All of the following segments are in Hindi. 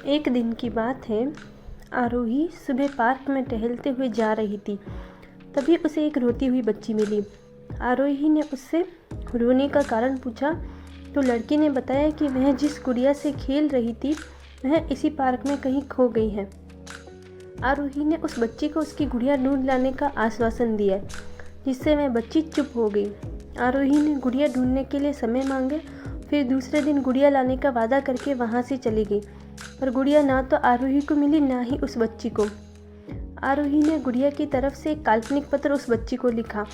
एक दिन की बात है। आरोही सुबह पार्क में टहलते हुए जा रही थी। तभी उसे एक रोती हुई बच्ची मिली। आरोही ने उससे रोने का कारण पूछा तो लड़की ने बताया कि वह जिस गुड़िया से खेल रही थी वह इसी पार्क में कहीं खो गई है। आरोही ने उस बच्ची को उसकी गुड़िया ढूंढ लाने का आश्वासन दिया, जिससे वह बच्ची चुप हो गई। आरोही ने गुड़िया ढूंढने के लिए समय मांगे, फिर दूसरे दिन गुड़िया लाने का वादा करके वहाँ से चली गई। पर गुड़िया ना तो आरोही को मिली, ना ही उस बच्ची को। आरोही ने गुड़िया की तरफ से एक काल्पनिक पत्र उस बच्ची को लिखा।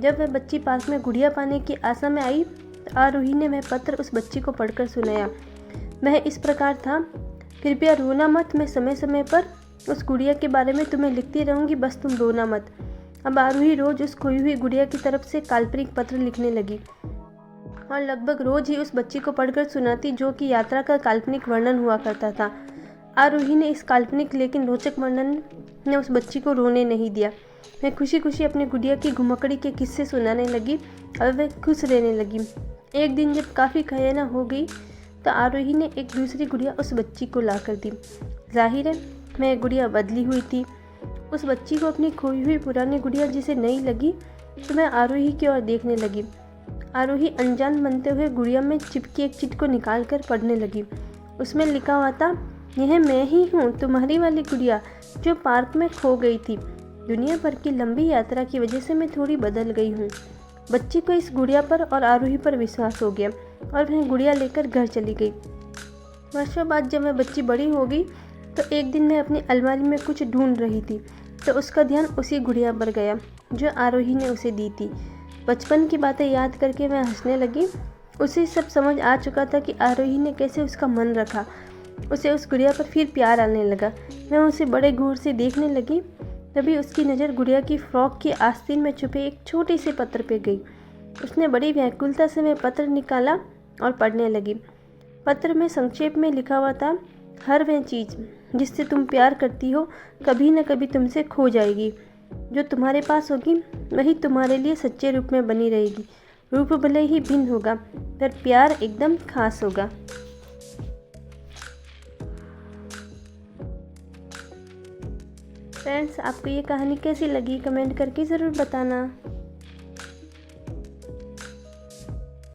जब वह बच्ची पार्क में गुड़िया पाने की आशा में आई तो आरोही ने वह पत्र उस बच्ची को पढ़कर सुनाया। वह इस प्रकार था, कृपया रोना मत, मैं समय समय पर उस गुड़िया के बारे में तुम्हें लिखती रहूँगी, बस तुम रोना मत। अब आरोही रोज उस खोई हुई गुड़िया की तरफ से काल्पनिक पत्र लिखने लगी और लगभग रोज ही उस बच्ची को पढ़कर सुनाती, जो कि यात्रा का काल्पनिक वर्णन हुआ करता था। आरोही ने इस काल्पनिक लेकिन रोचक वर्णन ने उस बच्ची को रोने नहीं दिया। वह खुशी खुशी अपनी गुड़िया की घुमकड़ी के किस्से सुनाने लगी और वह खुश रहने लगी। एक दिन जब काफ़ी खयाना हो गई तो आरोही ने एक दूसरी गुड़िया उस बच्ची को ला कर दी। जाहिर है वह गुड़िया बदली हुई थी। उस बच्ची को अपनी खोई हुई पुरानी गुड़िया जिसे नई लगी तो वह आरोही की ओर देखने लगी। आरोही अनजान बनते हुए गुड़िया में चिपकी एक चिट को निकाल कर पढ़ने लगी। उसमें लिखा हुआ था, यह मैं ही हूँ, तुम्हारी वाली गुड़िया जो पार्क में खो गई थी। दुनिया भर की लंबी यात्रा की वजह से मैं थोड़ी बदल गई हूँ। बच्ची को इस गुड़िया पर और आरोही पर विश्वास हो गया और वह गुड़िया लेकर घर चली गई। वर्षों बाद जब वह बच्ची बड़ी हो गई तो एक दिन वह अपनी अलमारी में कुछ ढूंढ रही थी तो उसका ध्यान उसी गुड़िया पर गया जो आरोही ने उसे दी थी। बचपन की बातें याद करके वह हंसने लगी। उसे सब समझ आ चुका था कि आरोही ने कैसे उसका मन रखा। उसे उस गुड़िया पर फिर प्यार आने लगा। वह उसे बड़े गौर से देखने लगी। तभी उसकी नज़र गुड़िया की फ्रॉक की आस्तीन में छुपे एक छोटे से पत्र पे गई। उसने बड़ी व्याकुलता से वह पत्र निकाला और पढ़ने लगी। पत्र में संक्षेप में लिखा हुआ था, हर वह चीज़ जिससे तुम प्यार करती हो कभी न कभी तुमसे खो जाएगी। जो तुम्हारे पास होगी वही तुम्हारे लिए सच्चे रूप में बनी रहेगी। रूप भले ही भिन्न होगा पर प्यार एकदम खास होगा। फ्रेंड्स, आपको ये कहानी कैसी लगी कमेंट करके ज़रूर बताना।